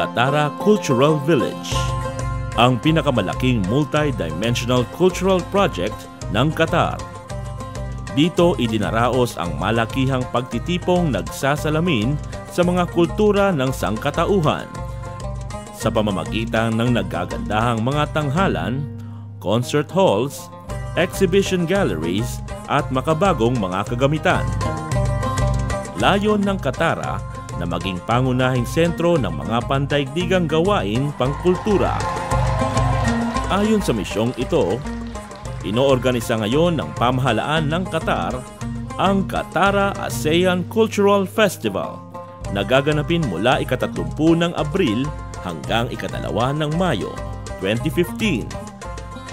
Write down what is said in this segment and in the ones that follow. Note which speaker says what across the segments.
Speaker 1: Katara Cultural Village, ang pinakamalaking multi-dimensional cultural project ng Qatar. Dito idinaraos ang malakihang pagtitipong nagsasalamin sa mga kultura ng sangkatauhan sa pamamagitan ng naggagandahang mga tanghalan, concert halls, exhibition galleries at makabagong mga kagamitan. Layon ng Katara na maging pangunahing sentro ng mga pandaigdigang gawain pangkultura. Ayon sa misyong ito, inoorganisa ngayon ng pamahalaan ng Qatar ang Katara ASEAN Cultural Festival na gaganapin mula ika-30 ng Abril hanggang ika-2 ng Mayo 2015,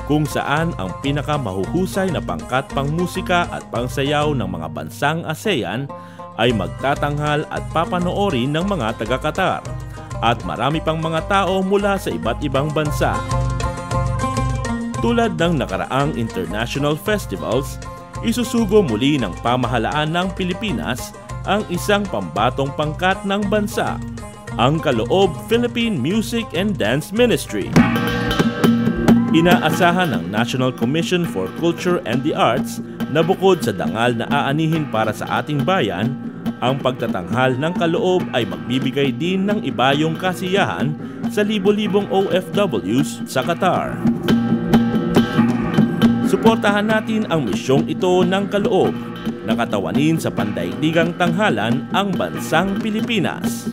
Speaker 1: kung saan ang pinakamahuhusay na pangkat pangmusika at pangsayaw ng mga bansang ASEAN ay magtatanghal at papanoorin ng mga taga-Qatar at marami pang mga tao mula sa iba't ibang bansa. Tulad ng nakaraang international festivals, isusugo muli ng pamahalaan ng Pilipinas ang isang pambatong pangkat ng bansa, ang Kaloob Philippine Music and Dance Ministry. Inaasahan ng National Commission for Culture and the Arts na bukod sa dangal na aanihin para sa ating bayan, ang pagtatanghal ng Kaloob ay magbibigay din ng ibayong kasiyahan sa libo-libong OFWs sa Qatar. Suportahan natin ang misyong ito ng Kaloob na katawanin sa pandaigdigang tanghalan ang bansang Pilipinas.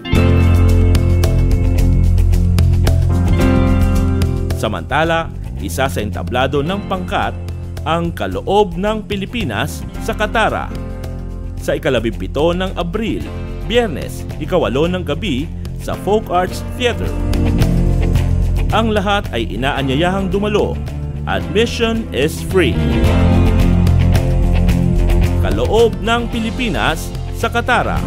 Speaker 1: Samantala, isa sa entablado ng pangkat ang Kaloob ng Pilipinas sa Katara sa ika-17 ng Abril, Biyernes, ika-8 ng gabi sa Folk Arts Theater. Ang lahat ay inaanyayahang dumalo. Admission is free. Kaloob ng Pilipinas sa Katara.